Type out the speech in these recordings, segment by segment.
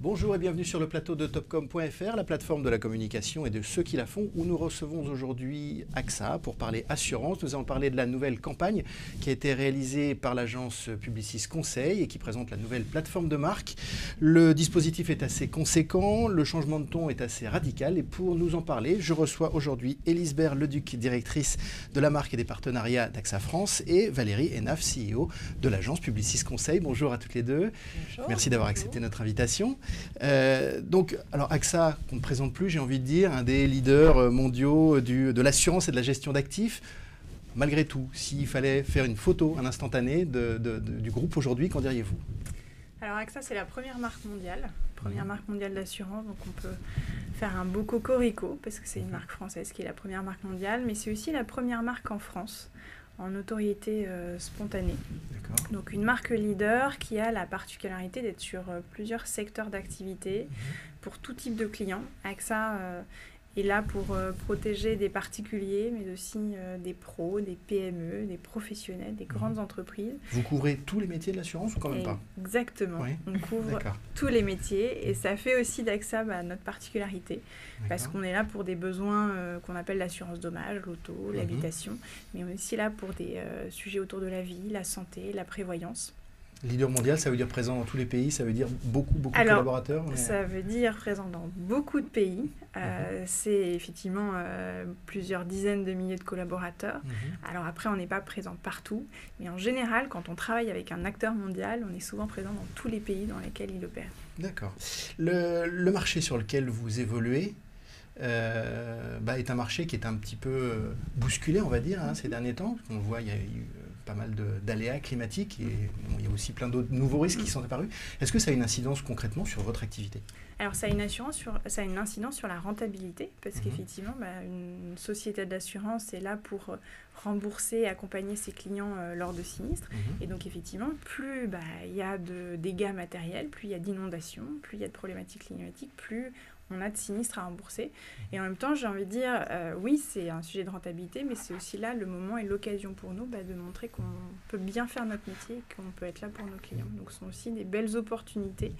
Bonjour et bienvenue sur le plateau de Topcom.fr, la plateforme de la communication et de ceux qui la font, où nous recevons aujourd'hui AXA pour parler assurance. Nous allons parler de la nouvelle campagne qui a été réalisée par l'agence Publicis Conseil et qui présente la nouvelle plateforme de marque. Le dispositif est assez conséquent, le changement de ton est assez radical et pour nous en parler, je reçois aujourd'hui Élisabeth Leduc, directrice de la marque et des partenariats d'AXA France et Valérie Hénaf, CEO de l'agence Publicis Conseil. Bonjour à toutes les deux. Bonjour. Merci d'avoir accepté notre invitation. Alors AXA, qu'on ne présente plus, j'ai envie de dire, un des leaders mondiaux de l'assurance et de la gestion d'actifs. Malgré tout, s'il fallait faire une photo, un instantané du groupe aujourd'hui, qu'en diriez-vous ? Alors AXA, c'est la première marque mondiale d'assurance, donc on peut faire un beau cocorico, parce que c'est une marque française qui est la première marque mondiale, mais c'est aussi la première marque en France, en notoriété spontanée. D'accord. Donc une marque leader qui a la particularité d'être sur plusieurs secteurs d'activité pour tout type de clients. AXA est là pour protéger des particuliers, mais aussi des pros, des PME, des professionnels, des grandes entreprises. Vous couvrez tous les métiers de l'assurance ou quand même pas ? Exactement, oui. On couvre tous les métiers et ça fait aussi d'AXA notre particularité. Parce qu'on est là pour des besoins qu'on appelle l'assurance dommage, l'auto, l'habitation, mais on est aussi là pour des sujets autour de la vie, la santé, la prévoyance. Leader mondial, ça veut dire présent dans tous les pays, ça veut dire beaucoup de collaborateurs. Ça veut dire présent dans beaucoup de pays. C'est effectivement plusieurs dizaines de milliers de collaborateurs. Alors après, on n'est pas présent partout, mais en général, quand on travaille avec un acteur mondial, on est souvent présent dans tous les pays dans lesquels il opère. D'accord. Le marché sur lequel vous évoluez est un marché qui est un petit peu bousculé, on va dire, ces derniers temps. On le voit, il y a eu pas mal d'aléas climatiques et il y a aussi plein d'autres nouveaux risques qui sont apparus. Est-ce que ça a une incidence concrètement sur votre activité ? Alors ça a une incidence sur la rentabilité parce qu'effectivement une société d'assurance est là pour rembourser et accompagner ses clients lors de sinistres et donc effectivement plus il y a de dégâts matériels, plus il y a d'inondations, plus il y a de problématiques climatiques, plus on a de sinistres à rembourser. Et en même temps, j'ai envie de dire, oui, c'est un sujet de rentabilité, mais c'est aussi là le moment et l'occasion pour nous de montrer qu'on peut bien faire notre métier et qu'on peut être là pour nos clients. Donc, ce sont aussi des belles opportunités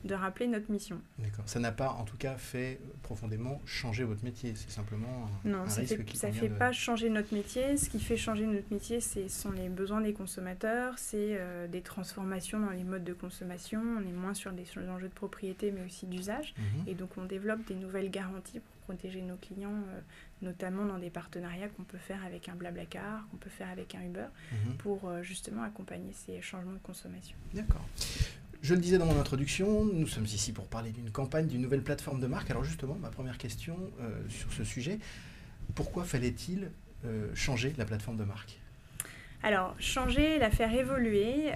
de rappeler notre mission. D'accord. Ça n'a pas, en tout cas, fait profondément changer votre métier. C'est simplement un risque qui ça ne fait pas changer notre métier. Ce qui fait changer notre métier, ce sont les besoins des consommateurs, c'est des transformations dans les modes de consommation. On est moins sur des enjeux de propriété, mais aussi d'usage. Et donc, on développe des nouvelles garanties pour protéger nos clients, notamment dans des partenariats qu'on peut faire avec un Blablacar, qu'on peut faire avec un Uber, pour justement accompagner ces changements de consommation. D'accord. Je le disais dans mon introduction, nous sommes ici pour parler d'une campagne, d'une nouvelle plateforme de marque. Alors justement, ma première question sur ce sujet, pourquoi fallait-il changer la plateforme de marque ? Alors, changer, la faire évoluer,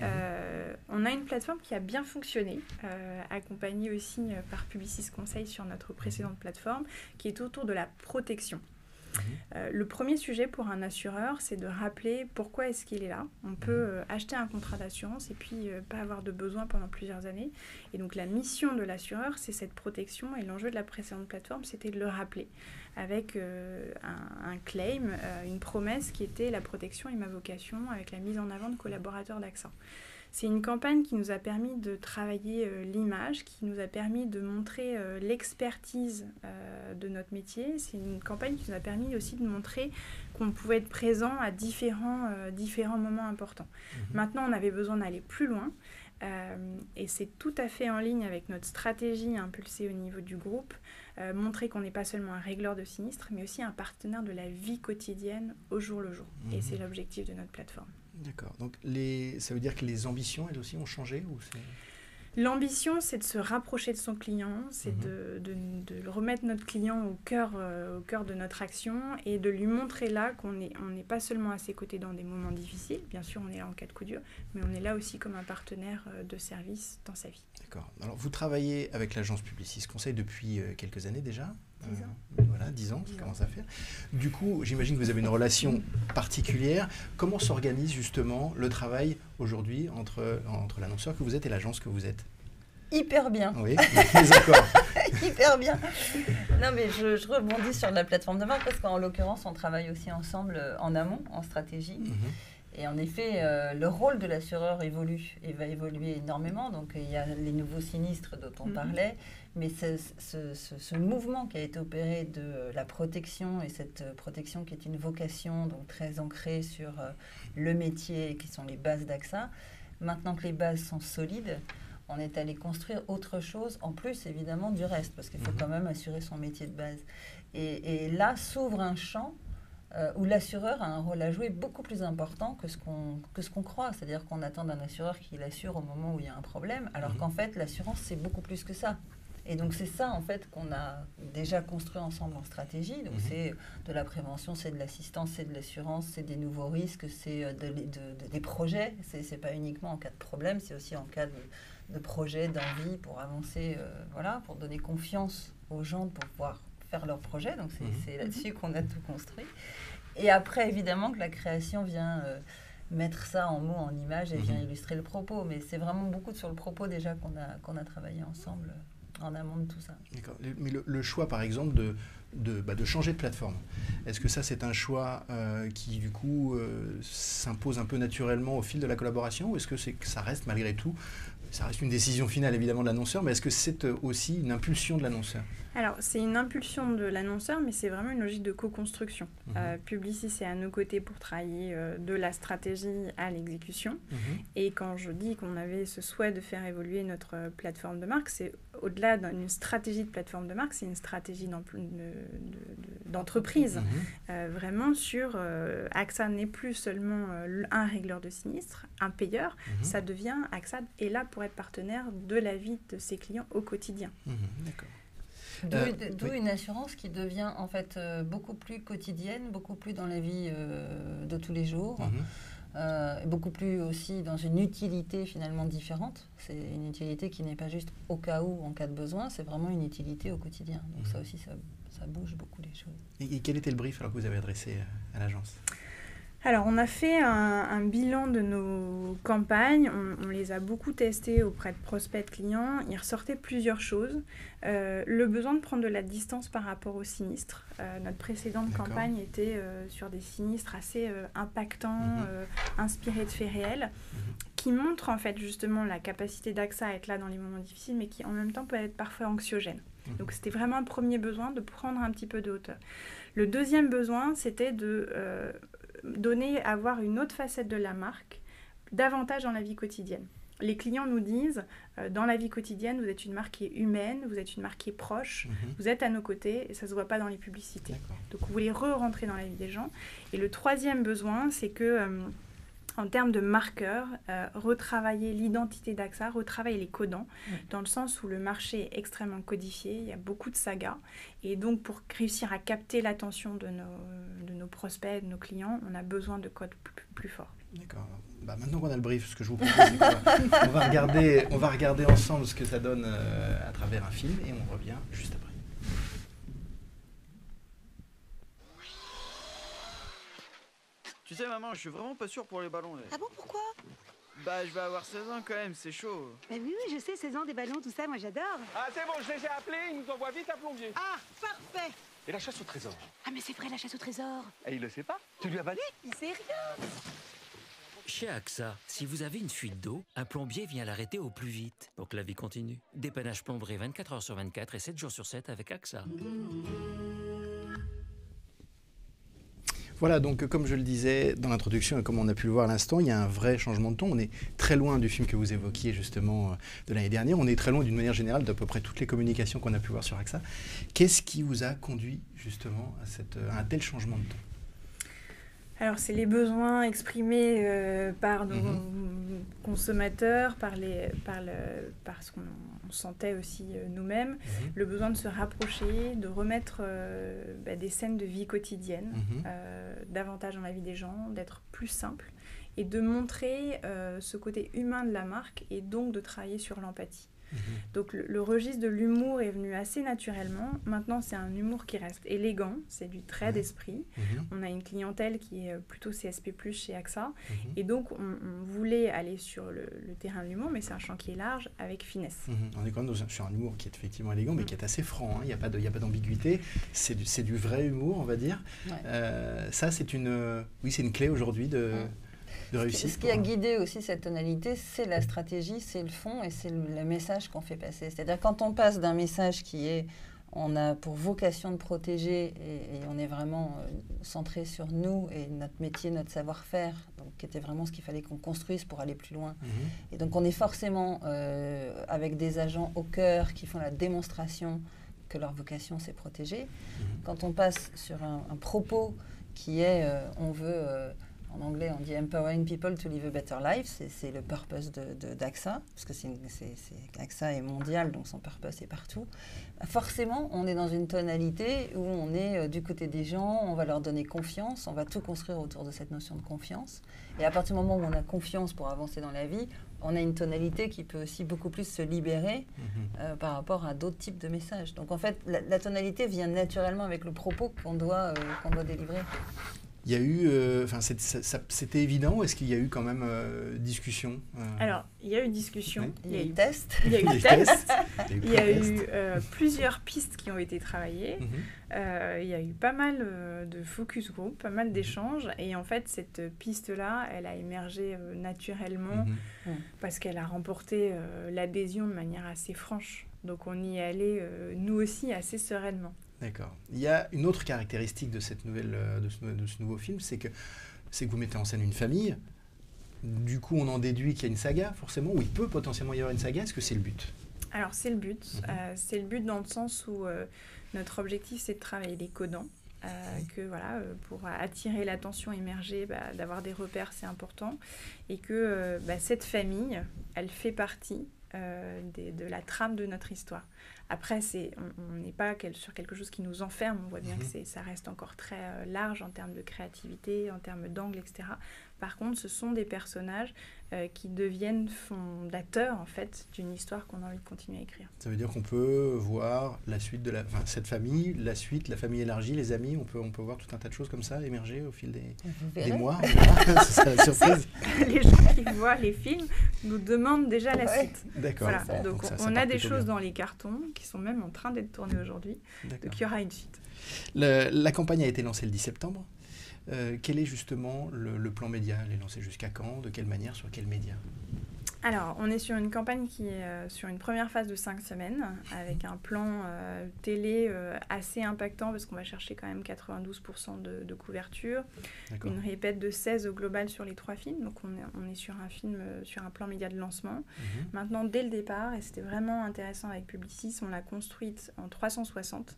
on a une plateforme qui a bien fonctionné, accompagnée aussi par Publicis Conseil sur notre précédente plateforme, qui est autour de la protection. Le premier sujet pour un assureur, c'est de rappeler pourquoi est-ce qu'il est là. On peut acheter un contrat d'assurance et puis pas avoir de besoin pendant plusieurs années. Et donc la mission de l'assureur, c'est cette protection. Et l'enjeu de la précédente plateforme, c'était de le rappeler avec un claim, une promesse qui était la protection et ma vocation avec la mise en avant de collaborateurs d'AXA. C'est une campagne qui nous a permis de travailler l'image, qui nous a permis de montrer l'expertise de notre métier. C'est une campagne qui nous a permis aussi de montrer qu'on pouvait être présent à différents moments importants. Maintenant, on avait besoin d'aller plus loin. Et c'est tout à fait en ligne avec notre stratégie impulsée au niveau du groupe, montrer qu'on n'est pas seulement un régleur de sinistres, mais aussi un partenaire de la vie quotidienne au jour le jour. Et c'est l'objectif de notre plateforme. D'accord. Donc ça veut dire que les ambitions, elles aussi, ont changé ou c'est... L'ambition, c'est de se rapprocher de son client, c'est de remettre notre client au cœur de notre action et de lui montrer là qu'on n'est pas seulement à ses côtés dans des moments difficiles, bien sûr on est là en cas de coup dur, mais on est là aussi comme un partenaire de service dans sa vie. D'accord. Alors vous travaillez avec l'agence Publicis Conseil depuis quelques années déjà ? 10 ans. Voilà, 10 ans, ça commence à faire. Du coup, j'imagine que vous avez une relation particulière. Comment s'organise justement le travail aujourd'hui entre l'annonceur que vous êtes et l'agence que vous êtes ? Hyper bien. Oui, d'accord. Hyper bien. Non, mais je rebondis sur la plateforme de marque parce qu'en l'occurrence, on travaille aussi ensemble en amont, en stratégie. Et en effet, le rôle de l'assureur évolue et va évoluer énormément. Donc, il y a les nouveaux sinistres dont on parlait, mais ce mouvement qui a été opéré de la protection, et cette protection qui est une vocation donc très ancrée sur le métier, qui sont les bases d'AXA, maintenant que les bases sont solides, on est allé construire autre chose, en plus évidemment du reste, parce qu'il faut quand même assurer son métier de base. Et là s'ouvre un champ où l'assureur a un rôle à jouer beaucoup plus important que ce qu'on croit. C'est-à-dire qu'on attend d'un assureur qu'il assure au moment où il y a un problème, alors qu'en fait, l'assurance, c'est beaucoup plus que ça. Et donc, c'est ça, en fait, qu'on a déjà construit ensemble en stratégie. Donc, c'est de la prévention, c'est de l'assistance, c'est de l'assurance, c'est des nouveaux risques, c'est des projets. C'est pas uniquement en cas de problème, c'est aussi en cas de projet, d'envie pour avancer, voilà, pour donner confiance aux gens pour pouvoir faire leurs projets. Donc, c'est là-dessus qu'on a tout construit. Et après, évidemment, que la création vient mettre ça en mots, en images et vient illustrer le propos. Mais c'est vraiment beaucoup sur le propos déjà qu'on a travaillé ensemble en amont de tout ça. D'accord. Mais le choix, par exemple, de changer de plateforme, est-ce que ça, c'est un choix qui, du coup, s'impose un peu naturellement au fil de la collaboration, ou est-ce que ça reste, malgré tout, ça reste une décision finale, évidemment, de l'annonceur, mais est-ce que c'est aussi une impulsion de l'annonceur ? Alors, c'est une impulsion de l'annonceur, mais c'est vraiment une logique de co-construction. Publicis est à nos côtés pour travailler de la stratégie à l'exécution. Et quand je dis qu'on avait ce souhait de faire évoluer notre plateforme de marque, c'est au-delà d'une stratégie de plateforme de marque, c'est une stratégie d'entreprise. Vraiment sur AXA n'est plus seulement un régleur de sinistre, un payeur. Ça devient, AXA est là pour être partenaire de la vie de ses clients au quotidien. D'accord. D'où une assurance qui devient en fait beaucoup plus quotidienne, beaucoup plus dans la vie de tous les jours, beaucoup plus aussi dans une utilité finalement différente. C'est une utilité qui n'est pas juste au cas où, en cas de besoin, c'est vraiment une utilité au quotidien. Donc ça aussi, ça bouge beaucoup les choses. Et quel était le brief alors que vous avez adressé à l'agence ? Alors, on a fait un bilan de nos campagnes, on les a beaucoup testées auprès de prospects de clients. Il ressortait plusieurs choses. Le besoin de prendre de la distance par rapport aux sinistres. Notre précédente campagne était sur des sinistres assez impactants, inspirés de faits réels, qui montrent en fait justement la capacité d'AXA à être là dans les moments difficiles, mais qui en même temps peut être parfois anxiogène. Donc, c'était vraiment un premier besoin de prendre un petit peu de hauteur. Le deuxième besoin, c'était de avoir une autre facette de la marque, davantage dans la vie quotidienne. Les clients nous disent, dans la vie quotidienne, vous êtes une marque qui est humaine, vous êtes une marque qui est proche, vous êtes à nos côtés, et ça ne se voit pas dans les publicités. Donc, vous voulez re-rentrer dans la vie des gens. Et le troisième besoin, c'est que, en termes de marqueurs, retravailler l'identité d'AXA, retravailler les codants, dans le sens où le marché est extrêmement codifié, il y a beaucoup de sagas, et donc pour réussir à capter l'attention de nos prospects, de nos clients, on a besoin de codes plus forts. D'accord. Maintenant qu'on a le brief, ce que je vous propose, c'est qu'on va regarder ensemble ce que ça donne à travers un film, et on revient juste après. Tu sais, maman, je suis vraiment pas sûr pour les ballons. Ah bon, pourquoi? Je vais avoir 16 ans quand même, c'est chaud. Mais oui, je sais, 16 ans, des ballons, tout ça, moi j'adore. Ah, c'est bon, je les ai appelés, ils nous envoient vite un plombier. Ah, parfait. Et la chasse au trésor? Ah, mais c'est vrai, la chasse au trésor. Et il le sait pas? Tu lui as pas dit? Il sait rien. Chez AXA, si vous avez une fuite d'eau, un plombier vient l'arrêter au plus vite pour que la vie continue. Dépannage plomberie 24 heures sur 24 et 7 jours sur 7 avec AXA. Voilà, donc comme je le disais dans l'introduction et comme on a pu le voir à l'instant, il y a un vrai changement de ton. On est très loin du film que vous évoquiez justement de l'année dernière. On est très loin d'une manière générale d'à peu près toutes les communications qu'on a pu voir sur AXA. Qu'est-ce qui vous a conduit justement à un tel changement de ton ? Alors, c'est les besoins exprimés par nos consommateurs, par ce qu'on sentait aussi nous-mêmes, le besoin de se rapprocher, de remettre des scènes de vie quotidienne davantage dans la vie des gens, d'être plus simple et de montrer ce côté humain de la marque et donc de travailler sur l'empathie. Donc le registre de l'humour est venu assez naturellement. Maintenant, c'est un humour qui reste élégant, c'est du trait d'esprit. On a une clientèle qui est plutôt CSP+, chez AXA. Et donc, on voulait aller sur le terrain de l'humour, mais c'est un champ qui est large, avec finesse. On est quand même sur un humour qui est effectivement élégant, mais qui est assez franc. Il n'y a pas d'ambiguïté. C'est du vrai humour, on va dire. Ça, c'est une clé aujourd'hui de de réussite. Ce qui a guidé aussi cette tonalité, c'est la stratégie, c'est le fond et c'est le message qu'on fait passer. C'est-à-dire quand on passe d'un message qui est on a pour vocation de protéger et on est vraiment centré sur nous et notre métier, notre savoir-faire, donc, qui était vraiment ce qu'il fallait qu'on construise pour aller plus loin. Et donc on est forcément avec des agents au cœur qui font la démonstration que leur vocation c'est protéger. Quand on passe sur un propos qui est on veut... en anglais, on dit « empowering people to live a better life », c'est le purpose d'AXA, parce que AXA est mondial, donc son purpose est partout. Forcément, on est dans une tonalité où on est du côté des gens, on va leur donner confiance, on va tout construire autour de cette notion de confiance. Et à partir du moment où on a confiance pour avancer dans la vie, on a une tonalité qui peut aussi beaucoup plus se libérer par rapport à d'autres types de messages. Donc en fait, la tonalité vient naturellement avec le propos qu'on doit délivrer. Il y a eu, c'était évident, ou est-ce qu'il y a eu quand même discussion Alors, il y a eu discussion. Oui. Il y a eu test. Il y a eu test. Il y a eu plusieurs pistes qui ont été travaillées. Il y a eu pas mal de focus group, pas mal d'échanges. Et en fait, cette piste-là, elle a émergé naturellement parce qu'elle a remporté l'adhésion de manière assez franche. Donc, on y est allé, nous aussi, assez sereinement. D'accord. Il y a une autre caractéristique de cette nouvelle, de ce nouveau film, c'est que vous mettez en scène une famille. Du coup, on en déduit qu'il y a une saga, forcément, ou il peut potentiellement y avoir une saga. Est-ce que c'est le but ? Alors, c'est le but. C'est le but dans le sens où notre objectif, c'est de travailler les codants. Que voilà, pour attirer l'attention émergée, d'avoir des repères, c'est important. Et que cette famille, elle fait partie de la trame de notre histoire. Après, on n'est pas sur quelque chose qui nous enferme. On voit bien que ça reste encore très large en termes de créativité, en termes d'angle, etc. Par contre, ce sont des personnages qui deviennent fondateurs, en fait, d'une histoire qu'on a envie de continuer à écrire. Ça veut dire qu'on peut voir la suite de cette famille, la suite, la famille élargie, les amis. On peut voir tout un tas de choses comme ça émerger au fil des mois. C'est la surprise. Les gens qui voient les films nous demandent déjà la suite. D'accord. Voilà. Bon, donc ça on a des choses bien dans les cartons qui sont même en train d'être tournées aujourd'hui. Donc il y aura une suite. La campagne a été lancée le 10 septembre. Quel est justement le plan média ? Elle est lancée jusqu'à quand ? De quelle manière ? Sur quels médias ? Alors, on est sur une campagne qui est sur une première phase de 5 semaines, avec un plan télé assez impactant, parce qu'on va chercher quand même 92% de couverture. D'accord. Une répète de 16 au global sur les 3 films, donc on est sur un film, sur un plan média de lancement. Maintenant, dès le départ, et c'était vraiment intéressant avec Publicis, on l'a construite en 360,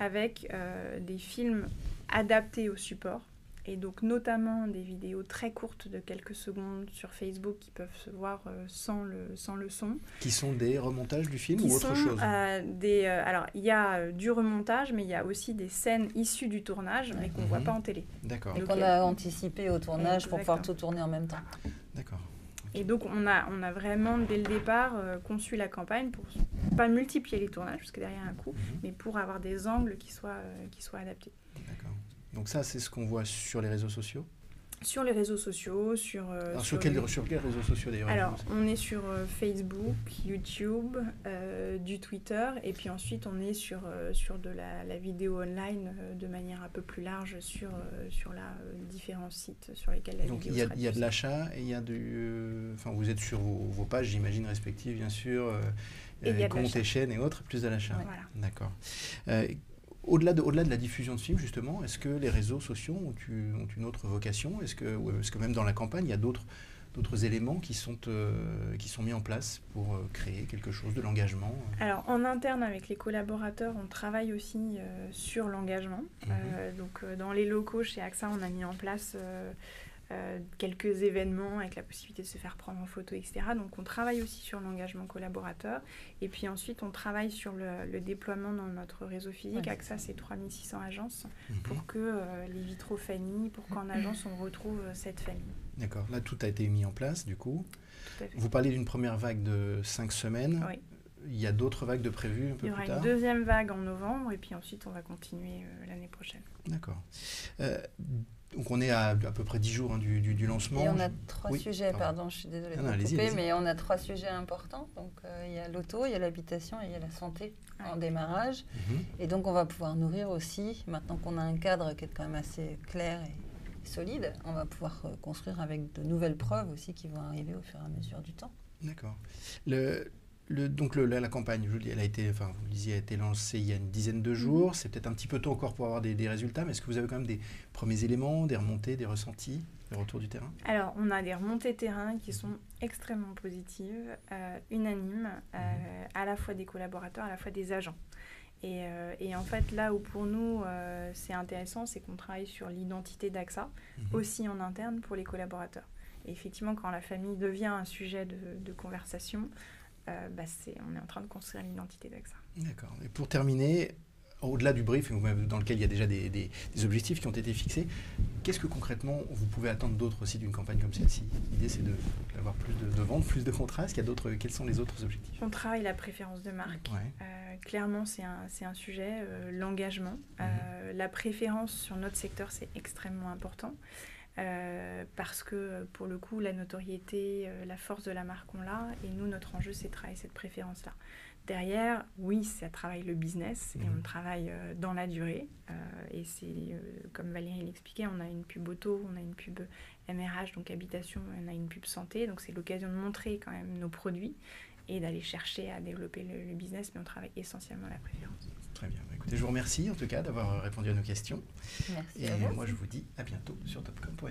avec des films adaptés au support. Et donc notamment des vidéos très courtes de quelques secondes sur Facebook qui peuvent se voir sans le son. Qui sont des remontages du film ou autre chose ? Alors il y a du remontage, mais il y a aussi des scènes issues du tournage, mais qu'on ne voit pas en télé. D'accord. Et qu'on a anticipé au tournage pour pouvoir tout tourner en même temps. D'accord. Et donc on a vraiment dès le départ conçu la campagne pour pas multiplier les tournages, parce que derrière il y a un coût, mais pour avoir des angles qui soient adaptés. D'accord. Donc ça, c'est ce qu'on voit sur les réseaux sociaux ? Sur les réseaux sociaux, sur quels réseaux sociaux d'ailleurs ? Alors, on est sur Facebook, YouTube, du Twitter, et puis ensuite on est sur de la vidéo online de manière un peu plus large sur différents sites sur lesquels la donc, vidéo sera diffusée. Donc il y a de l'achat et il y a vous êtes sur vos pages, j'imagine, respectives, bien sûr, comptes et chaînes et autres, plus de l'achat. Voilà. D'accord. Au-delà de la diffusion de films, justement, est-ce que les réseaux sociaux ont une autre vocation ? Est-ce que même dans la campagne, il y a d'autres éléments qui sont mis en place pour créer quelque chose de l'engagement ? Alors, en interne, avec les collaborateurs, on travaille aussi sur l'engagement. Donc, dans les locaux, chez AXA, on a mis en place quelques événements avec la possibilité de se faire prendre en photo, etc. Donc on travaille aussi sur l'engagement collaborateur. Et puis ensuite, on travaille sur le déploiement dans notre réseau physique. AXA, c'est 3600 agences pour que les Vitrofamilles, pour qu'en agence, on retrouve cette famille. D'accord. Là, tout a été mis en place, du coup. Tout à fait. Vous parlez d'une première vague de 5 semaines. Oui. Il y a d'autres vagues de prévues un peu plus tard ? Il y aura une deuxième vague en novembre, et puis ensuite, on va continuer l'année prochaine. D'accord. Donc on est à peu près 10 jours du lancement. Et on a 3 sujets, pardon, je suis désolée de vous couper, mais on a 3 sujets importants. Donc il y a l'auto, il y a l'habitation et il y a la santé en démarrage. Et donc on va pouvoir nourrir aussi, maintenant qu'on a un cadre qui est quand même assez clair solide. On va pouvoir construire avec de nouvelles preuves aussi qui vont arriver au fur et à mesure du temps. D'accord. Donc la campagne, elle a été, enfin, vous le disiez, a été lancée il y a une dizaine de jours. C'est peut-être un petit peu tôt encore pour avoir des résultats, mais est-ce que vous avez quand même des premiers éléments, des remontées, des ressentis, des retours du terrain? Alors, on a des remontées terrain qui sont extrêmement positives, unanimes, à la fois des collaborateurs, à la fois des agents. Et en fait, là où pour nous, c'est intéressant, c'est qu'on travaille sur l'identité d'AXA, aussi en interne pour les collaborateurs. Et effectivement, quand la famille devient un sujet de conversation, on est en train de construire l'identité d'AXA. D'accord. Et pour terminer, au-delà du brief dans lequel il y a déjà des objectifs qui ont été fixés, qu'est-ce que concrètement vous pouvez attendre d'autre aussi d'une campagne comme celle-ci? L'idée, c'est d'avoir plus de ventes, plus de contrats. Quels sont les autres objectifs? On travaille la préférence de marque. Ouais. Clairement, c'est un sujet, l'engagement. La préférence sur notre secteur, c'est extrêmement important. Parce que pour le coup, la notoriété, la force de la marque, on l'a. Et nous, notre enjeu, c'est de travailler cette préférence-là. Derrière, oui, ça travaille le business et on travaille dans la durée. Et c'est, comme Valérie l'expliquait, on a une pub auto, on a une pub MRH, donc habitation, on a une pub santé. Donc c'est l'occasion de montrer quand même nos produits et d'aller chercher à développer le business, mais on travaille essentiellement la préférence. Très bien. Écoutez, je vous remercie en tout cas d'avoir répondu à nos questions. Merci. Et moi, je vous dis à bientôt sur topcom.fr.